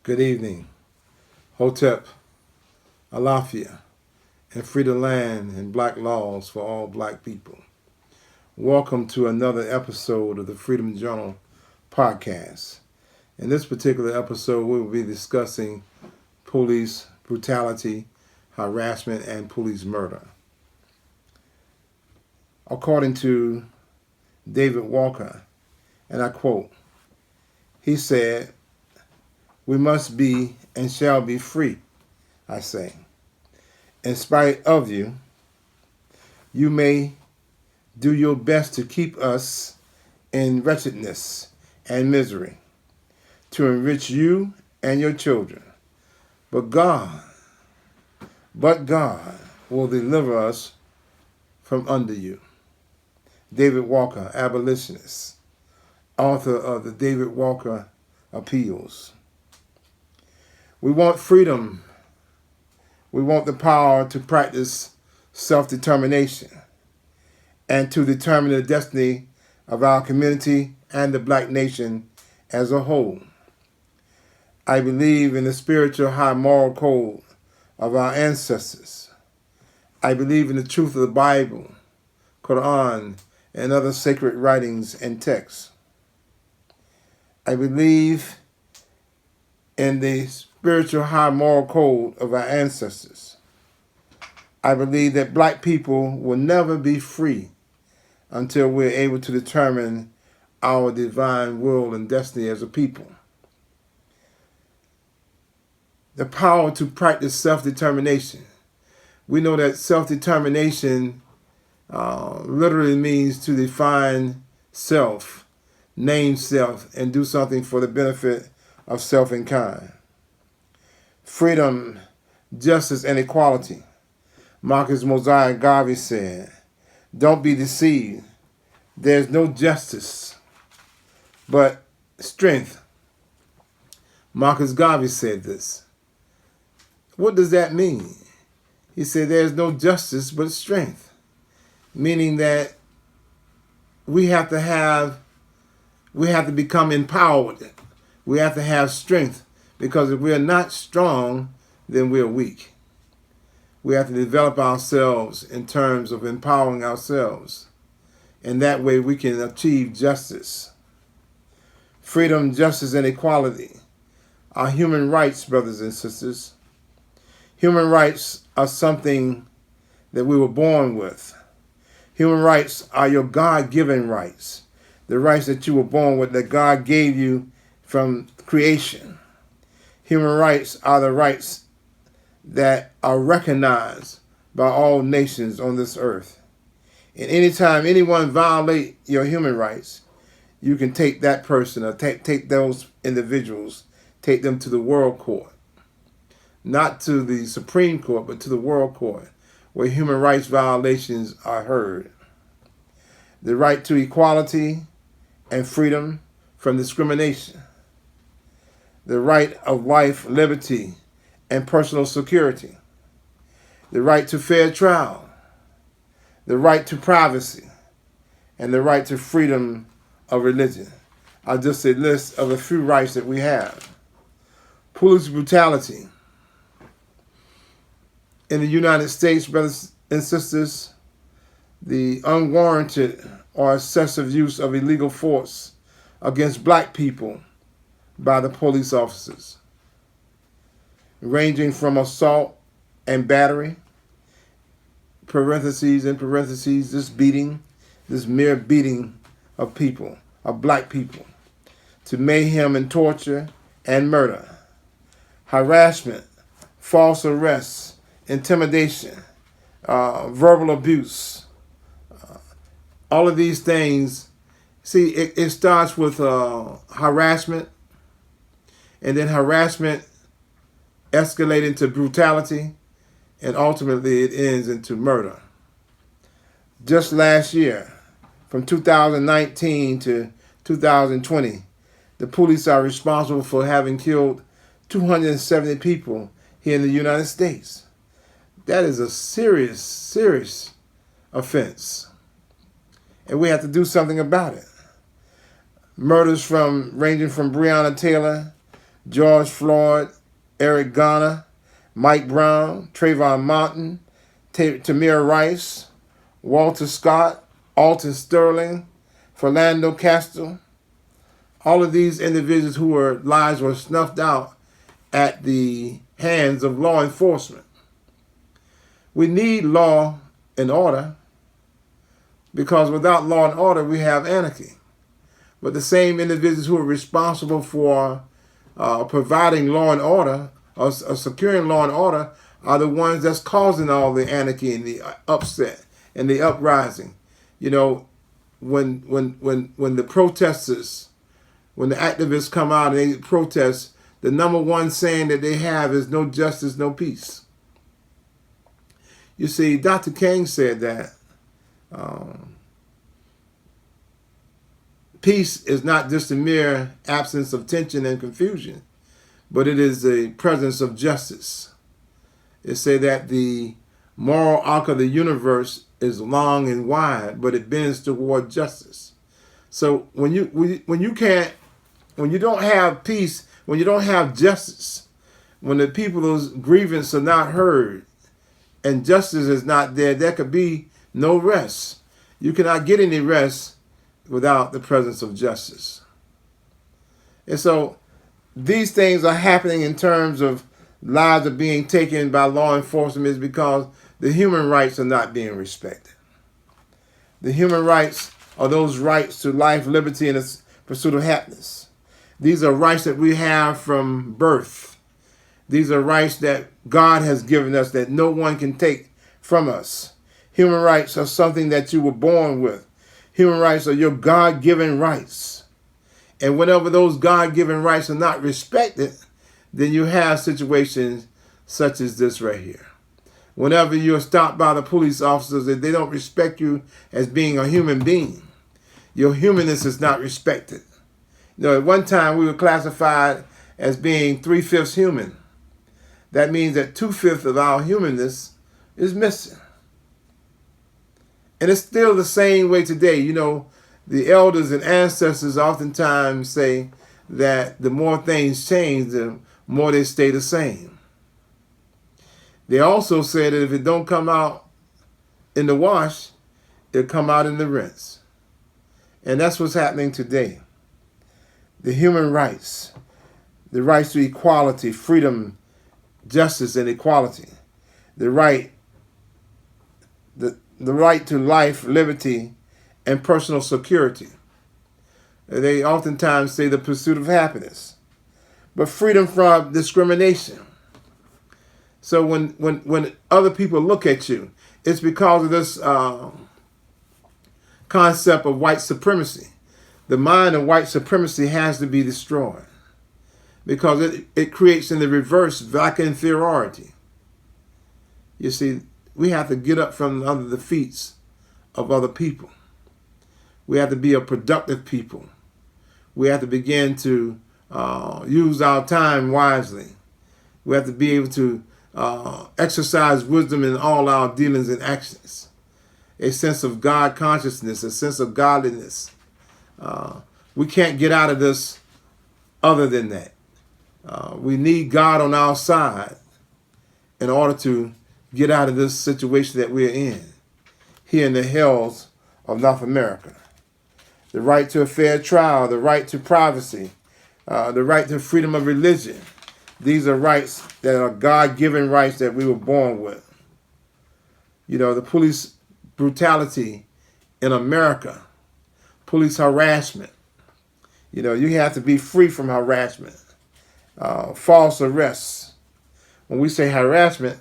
Good evening. Hotep, Alafia, and free the land and black laws for all black people. Welcome to another episode of the Freedom Journal podcast. In this particular episode, we will be discussing police brutality, harassment, and police murder. According to David Walker, and I quote, he said, "We must be and shall be free, I say. In spite of you, you may do your best to keep us in wretchedness and misery, to enrich you and your children. But God will deliver us from under you." David Walker, abolitionist, author of the David Walker Appeals. We want freedom. We want the power to practice self-determination and to determine the destiny of our community and the black nation as a whole. I believe in the spiritual high moral code of our ancestors. I believe in the truth of the Bible, Quran, and other sacred writings and texts. I believe in the spiritual high moral code of our ancestors. I believe that black people will never be free until we're able to determine our divine will and destiny as a people. The power to practice self-determination. We know that self-determination literally means to define self, name self, and do something for the benefit of self and kind. Freedom, justice, and equality. Marcus Mosiah Garvey said, "Don't be deceived. There's no justice, but strength." Marcus Garvey said this. What does that mean? He said there's no justice but strength, meaning that we have to become empowered. We have to have strength, because if we're not strong, then we're weak. We have to develop ourselves in terms of empowering ourselves. And that way we can achieve justice. Freedom, justice, and equality are human rights, brothers and sisters. Human rights are something that we were born with. Human rights are your God-given rights, the rights that you were born with, that God gave you from creation. Human rights are the rights that are recognized by all nations on this earth. And anytime anyone violates your human rights, you can take that person or take those individuals, take them to the world court. Not to the Supreme Court, but to the world court, where human rights violations are heard. The right to equality and freedom from discrimination. The right of life, liberty, and personal security. The right to fair trial. The right to privacy. And the right to freedom of religion are just a list of a few rights that we have. Police brutality. In the United States, brothers and sisters, the unwarranted or excessive use of illegal force against black people by the police officers, ranging from assault and battery, this beating, this mere beating of people, of black people, to mayhem and torture and murder, harassment, false arrests, intimidation, verbal abuse. All of these things, see, it starts with harassment, and then harassment escalates into brutality, and ultimately it ends into murder. Just last year, from 2019 to 2020, the police are responsible for having killed 270 people here in the United States. That is a serious, serious offense. And we have to do something about it. Murders ranging from Breonna Taylor George Floyd, Eric Garner, Mike Brown, Trayvon Martin, Tamir Rice, Walter Scott, Alton Sterling, Philando Castile. All of these individuals whose lives were snuffed out at the hands of law enforcement. We need law and order, because without law and order we have anarchy. But the same individuals who are responsible for providing law and order or securing law and order are the ones that's causing all the anarchy and the upset and the uprising. You know, when the protesters, when the activists come out and they protest, the number one saying that they have is no justice, no peace. You see, Dr. King said that peace is not just a mere absence of tension and confusion, but it is the presence of justice. It said that the moral arc of the universe is long and wide, but it bends toward justice. So when you don't have peace, when you don't have justice, when the people's grievances are not heard and justice is not there, there could be no rest. You cannot get any rest without the presence of justice. And so these things are happening in terms of lives are being taken by law enforcement is because the human rights are not being respected. The human rights are those rights to life, liberty, and the pursuit of happiness. These are rights that we have from birth. These are rights that God has given us that no one can take from us. Human rights are something that you were born with. Human rights are your God-given rights. And whenever those God-given rights are not respected, then you have situations such as this right here. Whenever you're stopped by the police officers and they don't respect you as being a human being, your humanness is not respected. You know, at one time we were classified as being 3/5 human. That means that 2/5 of our humanness is missing. And it's still the same way today. You know, the elders and ancestors oftentimes say that the more things change, the more they stay the same. They also say that if it don't come out in the wash, it'll come out in the rinse. And that's what's happening today. The human rights, the rights to equality, freedom, justice, and equality, the right to life, liberty, and personal security. They oftentimes say the pursuit of happiness, but freedom from discrimination. So when other people look at you, it's because of this concept of white supremacy. The mind of white supremacy has to be destroyed because it creates in the reverse black inferiority. You see, we have to get up from under the feet of other people. We have to be a productive people. We have to begin to use our time wisely. We have to be able to exercise wisdom in all our dealings and actions. A sense of God consciousness, a sense of godliness. We can't get out of this other than that. We need God on our side in order to get out of this situation that we're in, here in the hills of North America. The right to a fair trial, the right to privacy, the right to freedom of religion. These are rights that are God-given rights that we were born with. You know, the police brutality in America, police harassment. You know, you have to be free from harassment, false arrests. When we say harassment,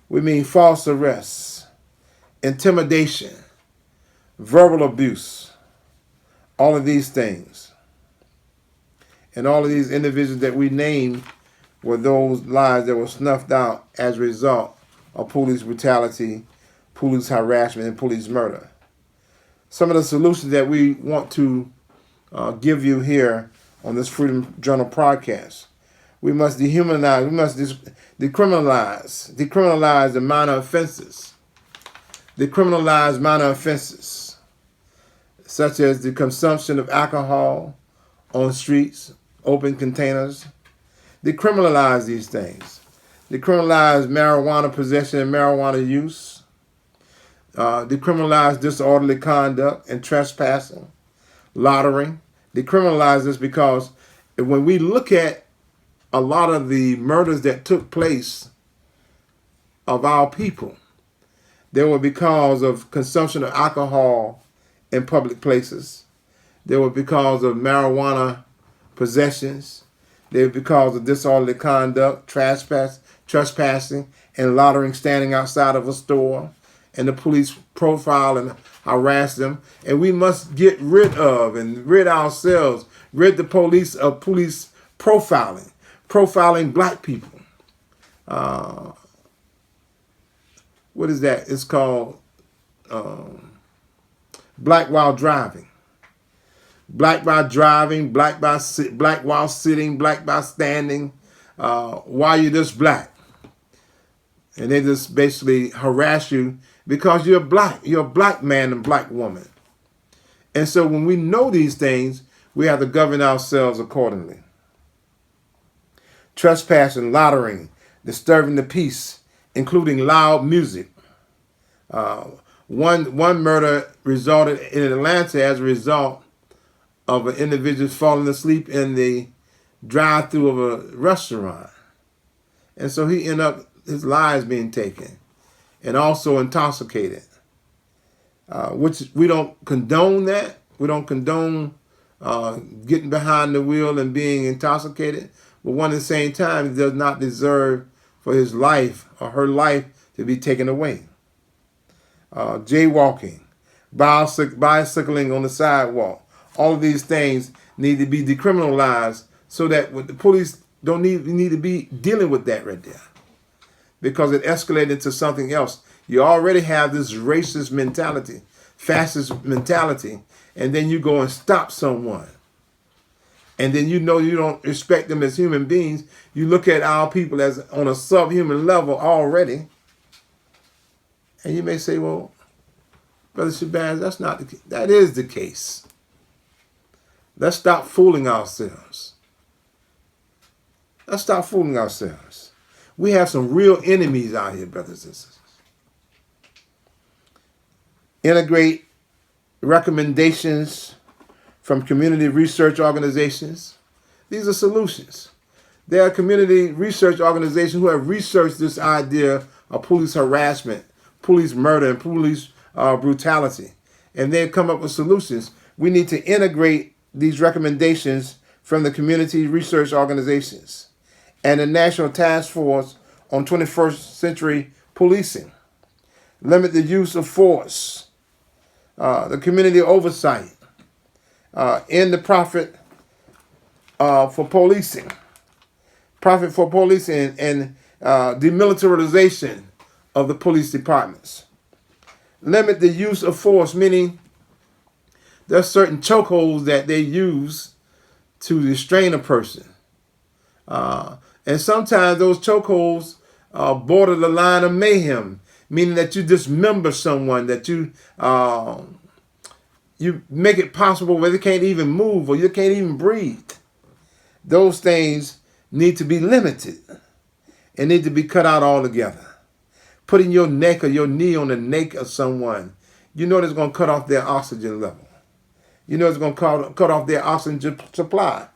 we mean false arrests, intimidation, verbal abuse, all of these things. And all of these individuals that we named were those lives that were snuffed out as a result of police brutality, police harassment, and police murder. Some of the solutions that we want to give you here on this Freedom Journal podcast. We must dehumanize, we must decriminalize the minor offenses. Decriminalize minor offenses, such as the consumption of alcohol on streets, open containers, Decriminalize these things. Decriminalize marijuana possession and marijuana use. Decriminalize disorderly conduct and trespassing, loitering. Decriminalize this because when we look at a lot of the murders that took place of our people, they were because of consumption of alcohol in public places. They were because of marijuana possessions. They were because of disorderly conduct, trespassing, and loitering, standing outside of a store, and the police profile and harass them. And we must get rid of and rid ourselves, rid the police of police profiling black people. What is that? It's called black while driving. Black by driving, black while sitting, black by standing. Why you just black? And they just basically harass you because you're black. You're a black man and black woman. And so when we know these things, we have to govern ourselves accordingly. Trespassing, loitering, disturbing the peace, including loud music. One murder resulted in Atlanta as a result of an individual falling asleep in the drive-thru of a restaurant. And so he ended up, his lives being taken and also intoxicated, which we don't condone that. We don't condone getting behind the wheel and being intoxicated. But one at the same time, he does not deserve for his life or her life to be taken away. Jaywalking, bicycling on the sidewalk. All of these things need to be decriminalized so that the police don't need to be dealing with that right there, because it escalated into something else. You already have this racist mentality, fascist mentality, and then you go and stop someone. And then you know you don't respect them as human beings. You look at our people as on a subhuman level already. And you may say, well, Brother Shabazz, that is the case. Let's stop fooling ourselves. Let's stop fooling ourselves. We have some real enemies out here, brothers and sisters. Integrate recommendations from community research organizations. These are solutions. There are community research organizations who have researched this idea of police harassment, police murder, and police brutality. And they've come up with solutions. We need to integrate these recommendations from the community research organizations and the National Task Force on 21st Century Policing. Limit the use of force, the community oversight, end the profit for policing, and demilitarization of the police departments. Limit the use of force, meaning there are certain chokeholds that they use to restrain a person. And sometimes those chokeholds border the line of mayhem, meaning that you dismember someone, that you make it possible where they can't even move or you can't even breathe. Those things need to be limited and need to be cut out altogether. Putting your neck or your knee on the neck of someone, you know that's going to cut off their oxygen level. You know it's going to cut off their oxygen supply.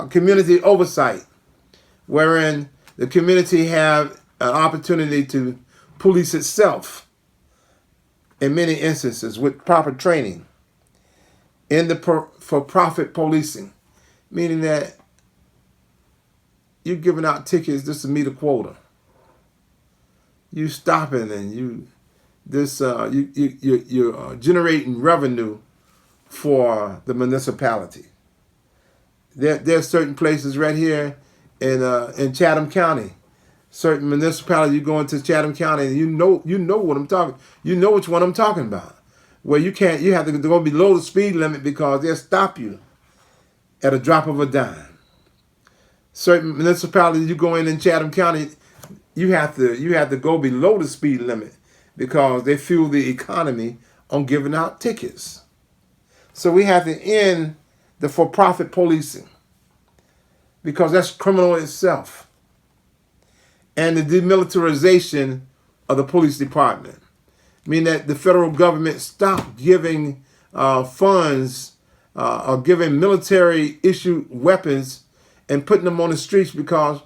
Community oversight, wherein the community have an opportunity to police itself in many instances with proper training. In the for-profit policing, meaning that you're giving out tickets just to meet a quota. You stopping and you're generating revenue for the municipality. There are certain places right here in Chatham County, certain municipalities. You go into Chatham County and you know what I'm talking. You know which one I'm talking about. Where you have to go below the speed limit because they'll stop you at a drop of a dime. Certain municipalities you go in Chatham County, you have to go below the speed limit because they fuel the economy on giving out tickets. So we have to end the for-profit policing. because that's criminal itself. And the demilitarization of the police department, meaning that the federal government stopped giving funds or giving military issued weapons and putting them on the streets, because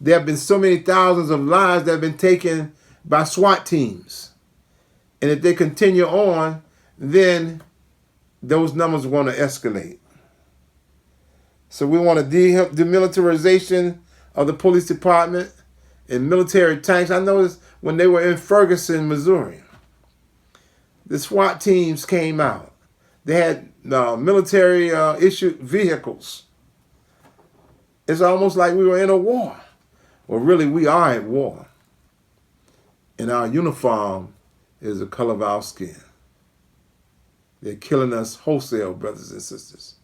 there have been so many thousands of lives that have been taken by SWAT teams. And if they continue on, then those numbers are going to escalate. So we want a demilitarization of the police department and military tanks. I noticed when they were in Ferguson, Missouri, the SWAT teams came out. They had military issued vehicles. It's almost like we were in a war. Well, really, we are at war. And our uniform is the color of our skin. They're killing us wholesale, brothers and sisters.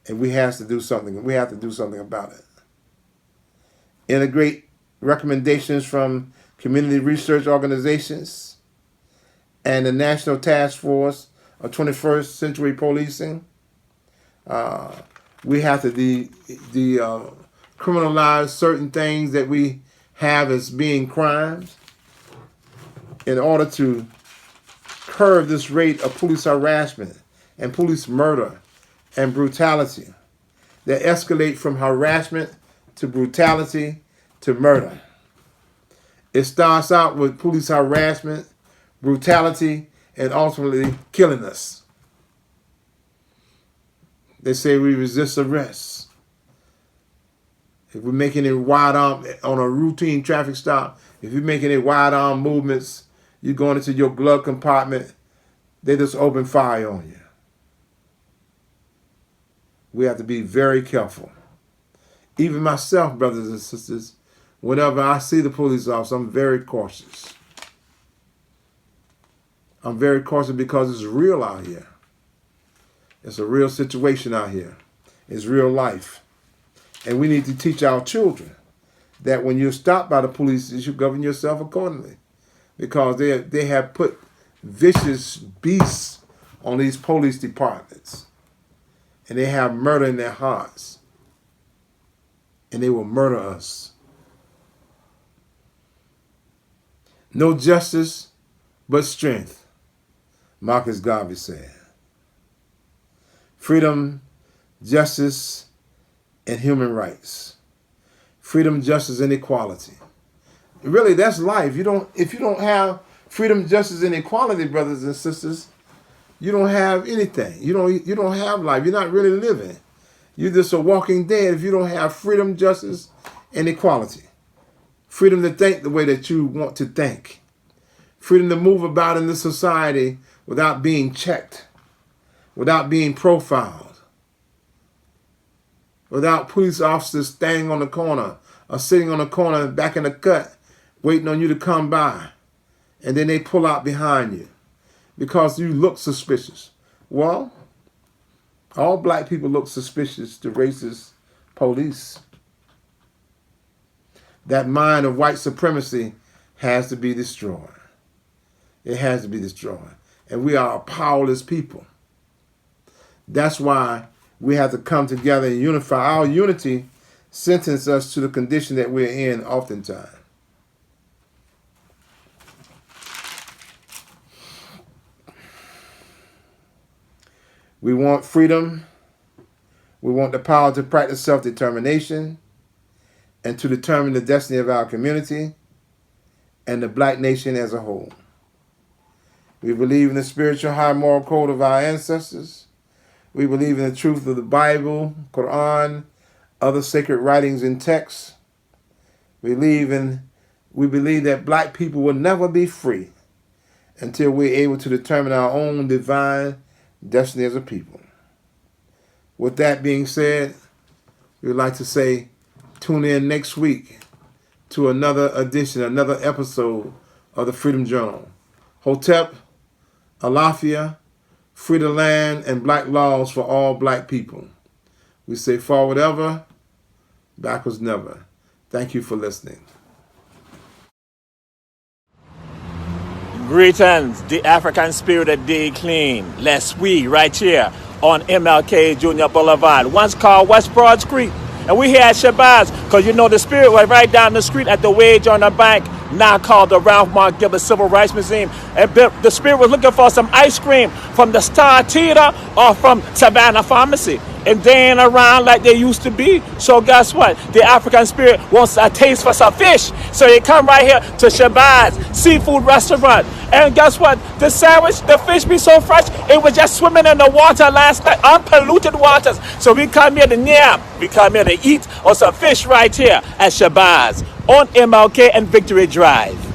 And we have to do something. We have to do something about it. Integrate recommendations from community research organizations and the National Task Force of 21st Century Policing. We have to criminalize certain things that we have as being crimes in order to curb this rate of police harassment and police murder and brutality that escalate from harassment to brutality to murder. It starts out with police harassment, brutality, and ultimately killing us. They say we resist arrest. If we're making it wide arm on a routine traffic stop, if you're making it wide arm movements, you're going into your glove compartment, they just open fire on you. We have to be very careful. Even myself, brothers and sisters, whenever I see the police officer, I'm very cautious. I'm very cautious because it's real out here. It's a real situation out here. It's real life. And we need to teach our children that when you're stopped by the police, you should govern yourself accordingly. Because they have put vicious beasts on these police departments. And they have murder in their hearts. And they will murder us. No justice, but strength, Marcus Garvey said. Freedom, justice, and human rights. Freedom, justice, and equality. Really, that's life. If you don't have freedom, justice, and equality, brothers and sisters, you don't have anything. You don't have life. You're not really living. You're just a walking dead if you don't have freedom, justice, and equality. Freedom to think the way that you want to think. Freedom to move about in this society without being checked, without being profiled, without police officers standing on the corner or sitting on the corner back in the cut waiting on you to come by, and then they pull out behind you because you look suspicious. Well, all black people look suspicious to racist police. That mind of white supremacy has to be destroyed. It has to be destroyed. And we are a powerless people. That's why we have to come together and unify. Our unity sentences us to the condition that we're in oftentimes. We want freedom. We want the power to practice self-determination and to determine the destiny of our community and the black nation as a whole. We believe in the spiritual high moral code of our ancestors. We believe in the truth of the Bible, Quran, other sacred writings and texts. We believe that black people will never be free until we're able to determine our own divine destiny as a people. With that being said, we would like to say tune in next week to another edition, another episode of the Freedom Journal. Hotep, Alafia, free the land, and black laws for all black people. We say forward ever, backwards never. Thank you for listening. Greetings, the African spirited day clean. Les we right here on MLK Junior Boulevard, once called West Broad Street. And we here at Shabazz, because you know the Spirit was right down the street at the Wage on the Bank, now called the Ralph Mark Gilbert Civil Rights Museum. And the Spirit was looking for some ice cream from the Star Theater or from Savannah Pharmacy. And they ain't around like they used to be. So guess what? The African Spirit wants a taste for some fish. So they come right here to Shabazz Seafood Restaurant. And guess what? The sandwich, the fish be so fresh, it was just swimming in the water last night, unpolluted waters. So we come here to nap. We come here to eat on some fish right here at Shabazz on MLK and Victory Drive.